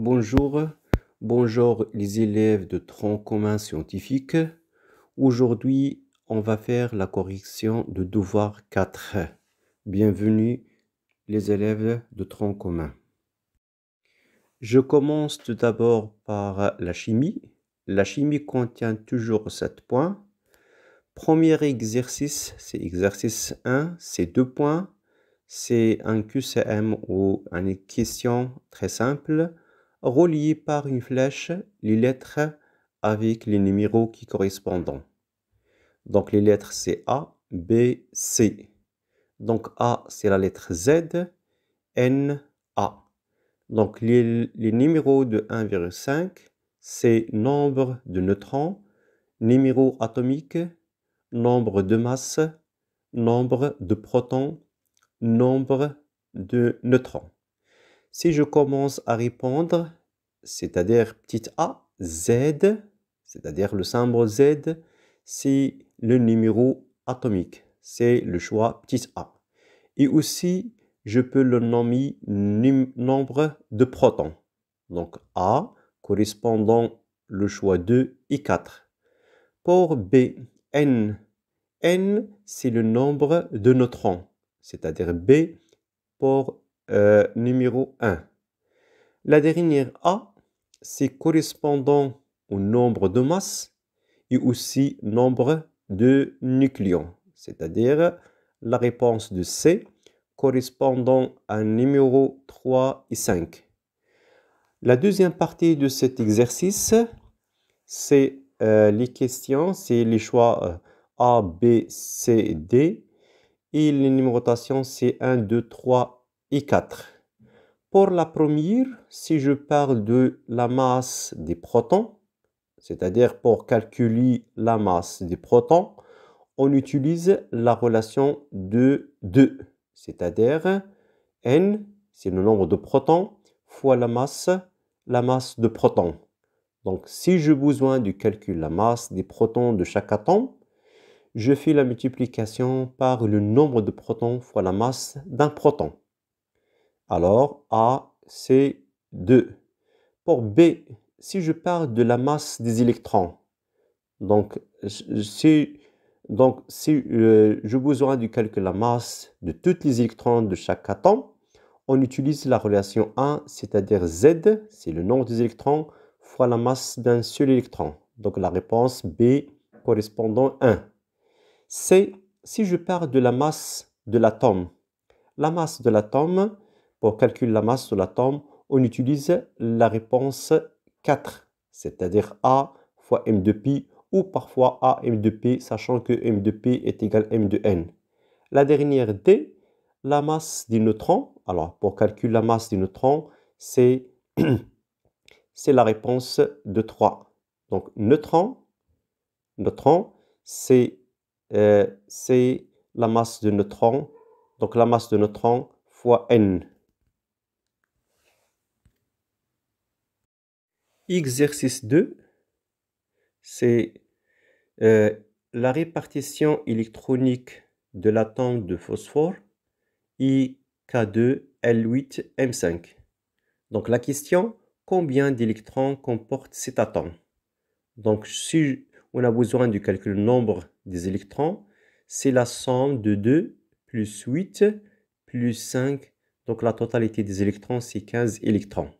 Bonjour, bonjour les élèves de tronc commun scientifique. Aujourd'hui, on va faire la correction de devoir 4. Bienvenue les élèves de tronc commun. Je commence tout d'abord par la chimie. La chimie contient toujours 7 points. Premier exercice, c'est exercice 1, c'est 2 points. C'est un QCM ou une question très simple. Relier par une flèche les lettres avec les numéros qui correspondent. Donc les lettres c'est A, B, C. Donc A c'est la lettre Z, N, A. Donc les numéros de 1,5 c'est nombre de neutrons, numéro atomique, nombre de masse, nombre de protons, nombre de neutrons. Si je commence à répondre, c'est-à-dire petit a, Z, c'est-à-dire le symbole Z, c'est le numéro atomique. C'est le choix petit a. Et aussi, je peux le nommer nombre de protons. Donc A correspondant le choix 2 et 4. Pour B, N. N, c'est le nombre de neutrons, c'est-à-dire B pour numéro 1. La dernière A, c'est correspondant au nombre de masse et aussi nombre de nucléons, c'est-à-dire la réponse de C correspondant à numéro 3 et 5. La deuxième partie de cet exercice, c'est les questions, c'est les choix A, B, C, D et les numérotations c'est 1, 2, 3 et 4. Pour la première, si je parle de la masse des protons, c'est-à-dire pour calculer la masse des protons, on utilise la relation de 2, c'est-à-dire N, c'est le nombre de protons, fois la masse de protons. Donc, si j'ai besoin de calculer la masse des protons de chaque atome, je fais la multiplication par le nombre de protons fois la masse d'un proton. Alors, A, c'est 2. Pour B, si je parle de la masse des électrons, donc si j'ai besoin de calculer la masse de tous les électrons de chaque atome, on utilise la relation 1, c'est-à-dire Z, c'est le nombre des électrons, fois la masse d'un seul électron. Donc la réponse B correspondant 1. C, si je parle de la masse de l'atome, la masse de l'atome, pour calculer la masse de l'atome, on utilise la réponse 4, c'est-à-dire A fois m de pi, ou parfois A m de p, sachant que m de p est égal à m de n. La dernière D, la masse des neutrons. Alors, pour calculer la masse des neutrons, c'est la réponse de 3. Donc, neutron, c'est la masse de neutrons. Donc, la masse de neutrons fois n. Exercice 2, c'est la répartition électronique de l'atome de phosphore IK2L8M5. Donc la question, combien d'électrons comporte cet atome? Donc si on a besoin de calculer le nombre des électrons, c'est la somme de 2 plus 8 plus 5. Donc la totalité des électrons, c'est 15 électrons.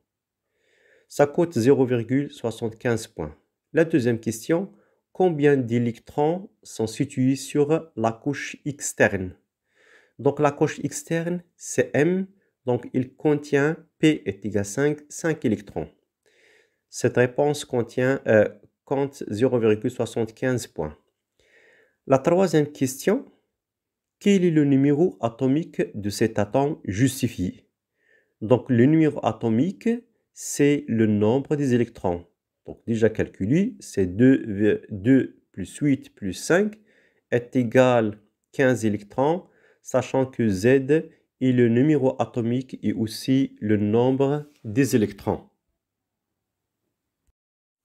Ça coûte 0,75 points. La deuxième question, combien d'électrons sont situés sur la couche externe? Donc la couche externe, c'est M, donc il contient P est égal à 5 électrons. Cette réponse compte 0,75 points. La troisième question, quel est le numéro atomique de cet atome justifié? Donc le numéro atomique, c'est le nombre des électrons. Donc déjà calculé, c'est 2 plus 8 plus 5 est égal à 15 électrons, sachant que Z est le numéro atomique et aussi le nombre des électrons.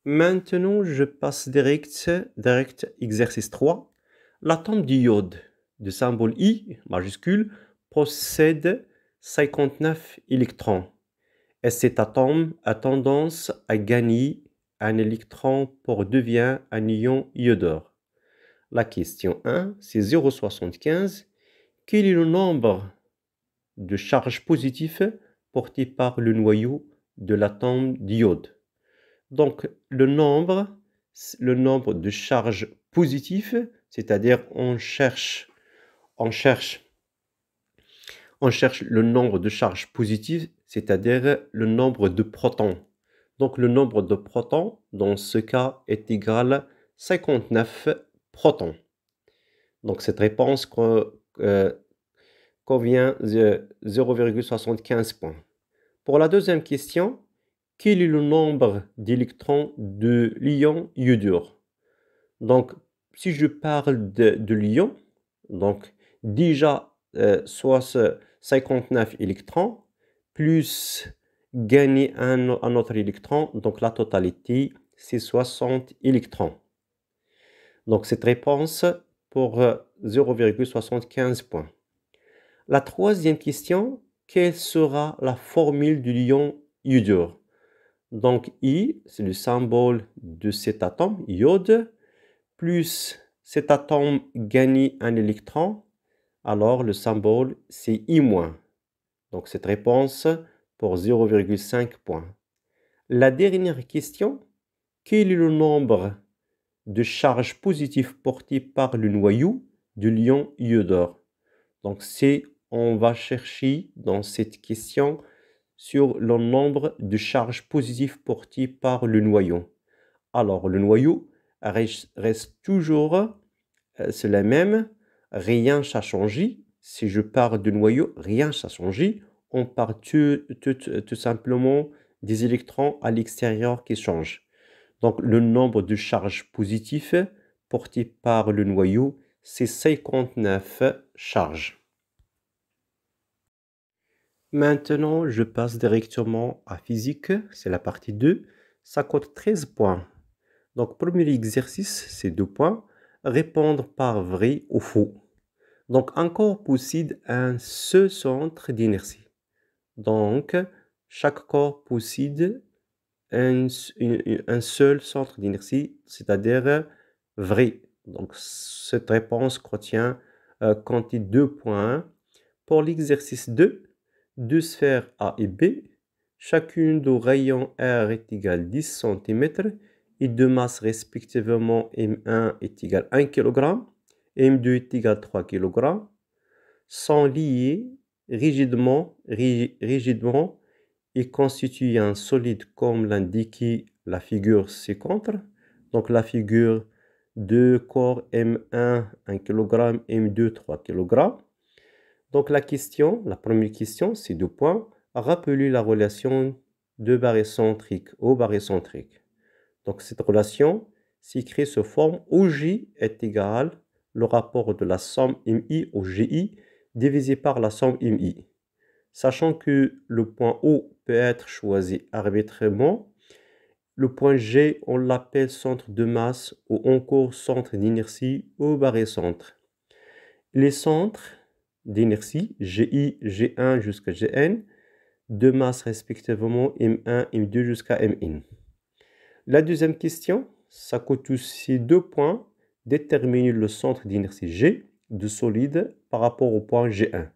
Maintenant, je passe direct exercice 3. L'atome d'iode de symbole I majuscule possède 59 électrons. Et cet atome a tendance à gagner un électron pour devient un ion iodure. La question 1, c'est 0,75. Quel est le nombre de charges positives portées par le noyau de l'atome d'iode? Donc, le nombre de charges positives, c'est-à-dire on cherche le nombre de charges positives, c'est-à-dire le nombre de protons. Donc, le nombre de protons, dans ce cas, est égal à 59 protons. Donc, cette réponse convient 0,75 points. Pour la deuxième question, quel est le nombre d'électrons de l'ion iodure? Donc, si je parle de l'ion, donc déjà, soit 59 électrons, plus gagner un autre électron, donc la totalité, c'est 60 électrons. Donc, cette réponse pour 0,75 points. La troisième question, quelle sera la formule du l'ion iodure? Donc, I, c'est le symbole de cet atome, iode, plus cet atome gagne un électron, alors le symbole, c'est I-. Donc, cette réponse pour 0,5 points. La dernière question, quel est le nombre de charges positives portées par le noyau de l'ion iodure? Donc, on va chercher dans cette question sur le nombre de charges positives portées par le noyau. Alors, le noyau reste toujours, c'est la même, rien n'a changé. Si je parle de noyau, rien n'a changé. On parle tout simplement des électrons à l'extérieur qui changent. Donc, le nombre de charges positives portées par le noyau, c'est 59 charges. Maintenant, je passe directement à physique, c'est la partie 2. Ça coûte 13 points. Donc, premier exercice, c'est 2 points. Répondre par vrai ou faux. Donc, un corps possède un seul centre d'inertie. Donc, chaque corps possède un seul centre d'inertie, c'est-à-dire vrai. Donc, cette réponse contient 2 points. Pour l'exercice 2, deux sphères A et B, chacune de rayon R est égale 10 cm et de masse respectivement M1 est égal à 1 kg, M2 est égal à 3 kg, sont liées rigidement et constituent un solide comme l'indique la figure ci-contre. Donc la figure de corps M1 1 kg, M2 3 kg. Donc la première question, c'est 2 points. Rappelez la relation de barycentrique au barycentrique. Donc cette relation s'écrit sous forme OJ est égal le rapport de la somme MI au GI divisé par la somme MI. Sachant que le point O peut être choisi arbitrairement, le point G, on l'appelle centre de masse ou encore centre d'inertie au barycentre. Les centres d'inertie, GI, G1 jusqu'à Gn, de masse respectivement M1, M2 jusqu'à Mn. La deuxième question, ça coûte aussi 2 points. Déterminer le centre d'inertie G de solide par rapport au point G1.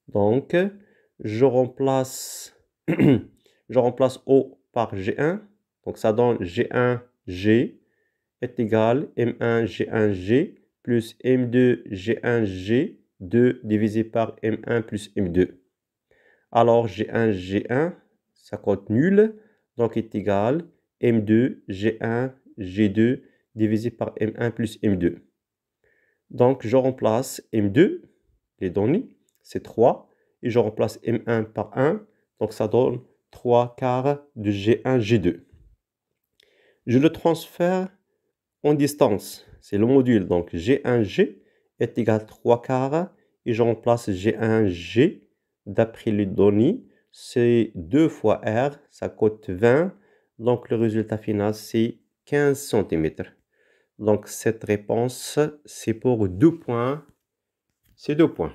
Donc, je remplace O par G1. Donc, ça donne G1G est égal M1 G1G plus M2 G1G 2 divisé par M1 plus M2. Alors, G1 G1, ça compte nul, donc est égal M2 G1 G2 divisé par M1 plus M2. Donc, je remplace M2, les données, c'est 3, et je remplace M1 par 1, donc ça donne 3 quarts de G1 G2. Je le transfère en distance, c'est le module, donc G1G est égal à 3 quarts, et je remplace G1G, d'après les données, c'est 2 fois R, ça coûte 20, donc le résultat final c'est 15 cm. Donc cette réponse, c'est pour 2 points, c'est 2 points.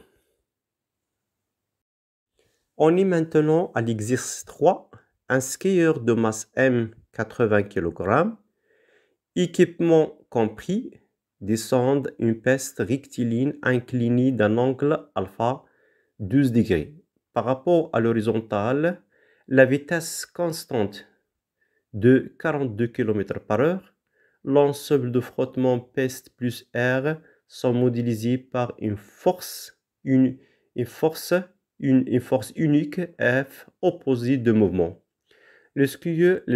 On est maintenant à l'exercice 3. Un skieur de masse M, 80 kg, équipement compris, descend une piste rectiligne inclinée d'un angle alpha 12 degrés. Par rapport à l'horizontale, la vitesse constante de 42 km par heure, l'ensemble de frottement piste plus R sont modélisés par une force unique F opposée de mouvement. Le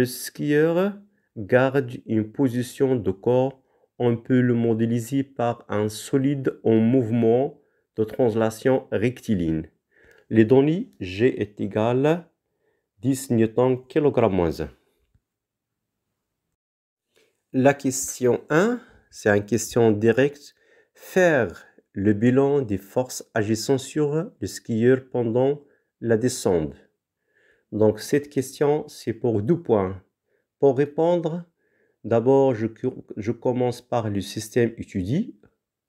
skieur garde une position de corps. On peut le modéliser par un solide en mouvement de translation rectiligne. Les données G est égal à 10 Newton/kg-1. La question 1, c'est une question directe. Faire le bilan des forces agissant sur le skieur pendant la descente. Donc cette question, c'est pour 2 points. Pour répondre, d'abord, je commence par le système étudié.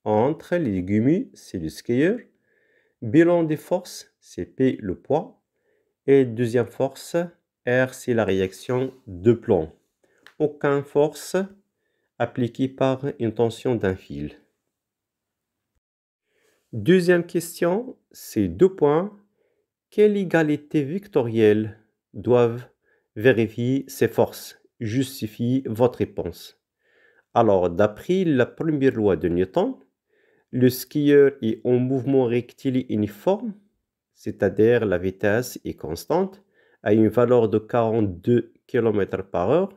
Entre les légumes, c'est le skieur. Bilan des forces, c'est P, le poids. Et deuxième force, R, c'est la réaction de plomb. Aucune force appliquée par une tension d'un fil. Deuxième question, c'est 2 points. Quelle égalité vectorielle doivent vérifier ces forces? Justifie votre réponse. Alors, d'après la première loi de Newton, le skieur est en mouvement rectiligne uniforme, c'est-à-dire la vitesse est constante, à une valeur de 42 km par heure.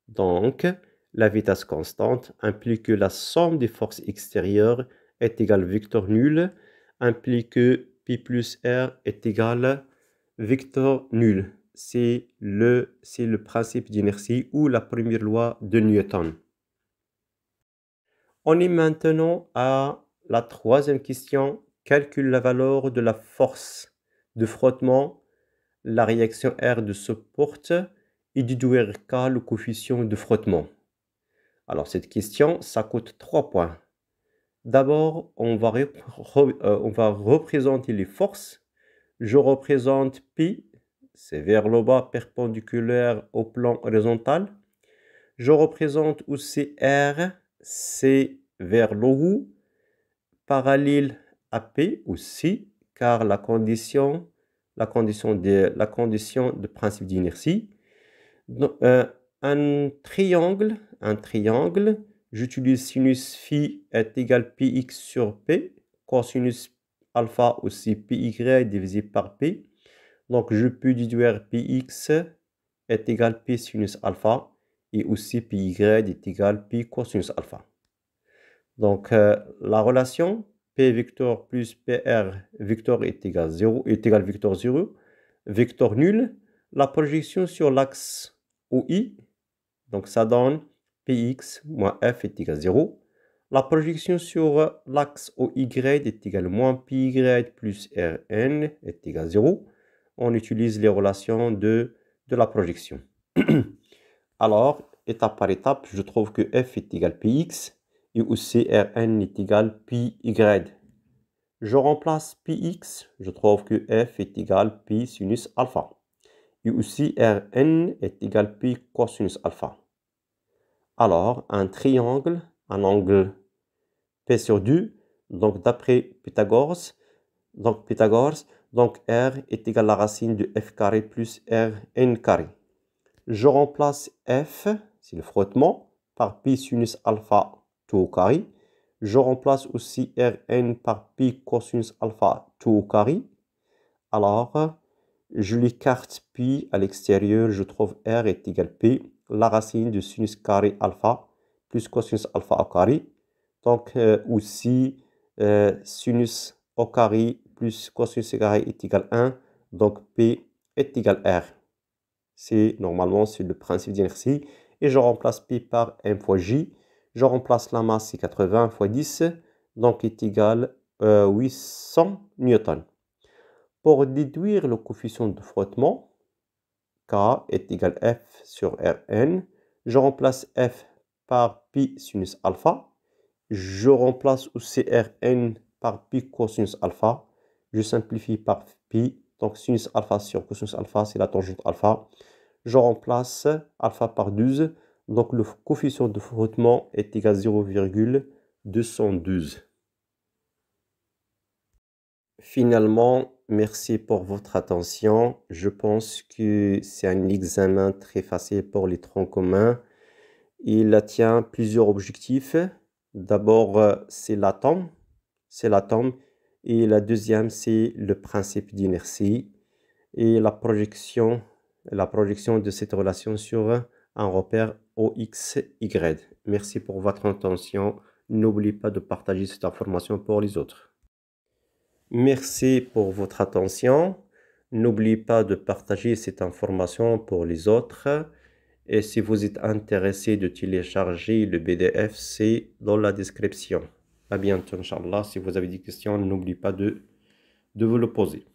Donc, la vitesse constante implique que la somme des forces extérieures est égale vecteur nul, implique que P plus R est égal à vecteur nul. C'est le principe d'inertie ou la première loi de Newton. On est maintenant à la troisième question. Calcule la valeur de la force de frottement, la réaction R de ce porte et déduire K le coefficient de frottement. Alors cette question, ça coûte 3 points. D'abord, on va représenter les forces. Je représente P, c'est vers le bas perpendiculaire au plan horizontal. Je représente aussi R, c'est vers le haut, parallèle à P aussi, car la condition de principe d'inertie. Un triangle, j'utilise sinus phi est égal px sur p, cosinus alpha aussi py divisé par p. Donc je peux déduire px est égal p sinus alpha et aussi py est égal p cosinus alpha. Donc la relation p vecteur plus pr vecteur est égal 0 vecteur 0, vecteur nul. La projection sur l'axe OI, donc ça donne Px moins F est égal à 0. La projection sur l'axe OY est égal à moins Py plus Rn est égal à 0. On utilise les relations de la projection. Alors, étape par étape, je trouve que F est égal à Px et aussi Rn est égal à Py. Je remplace Px, je trouve que F est égal à Pi sinus alpha. Et aussi Rn est égal à Pi cosinus alpha. Alors, un triangle, un angle P sur 2, donc d'après Pythagore, donc R est égal à la racine de F carré plus Rn carré. Je remplace F, c'est le frottement, par Pi sinus alpha tout au carré. Je remplace aussi Rn par Pi cosinus alpha tout au carré. Alors, je l'écarte Pi à l'extérieur, je trouve R est égal à P, la racine de sinus carré alpha plus cosinus alpha au carré. Donc, aussi, sinus au carré plus cosinus au carré est égal à 1. Donc, P est égal à R. Normalement, c'est le principe d'inertie. Et je remplace P par M fois J. Je remplace la masse, c'est 80 fois 10. Donc, est égal à 800 newtons. Pour déduire le coefficient de frottement, K est égal à F sur Rn. Je remplace F par Pi sinus alpha. Je remplace aussi Rn par Pi cosinus alpha. Je simplifie par Pi Donc sinus alpha sur cosinus alpha, c'est la tangente alpha. Je remplace alpha par 12. Donc le coefficient de frottement est égal à 0,212. Finalement, merci pour votre attention. Je pense que c'est un examen très facile pour les troncs communs. Il tient plusieurs objectifs. D'abord, c'est l'atome. Et la deuxième, c'est le principe d'inertie. Et la projection de cette relation sur un repère OX, Y. Merci pour votre attention. N'oubliez pas de partager cette information pour les autres. Merci pour votre attention. N'oubliez pas de partager cette information pour les autres. Et si vous êtes intéressé de télécharger le PDF, c'est dans la description. À bientôt, Inch'Allah. Si vous avez des questions, n'oubliez pas de vous le poser.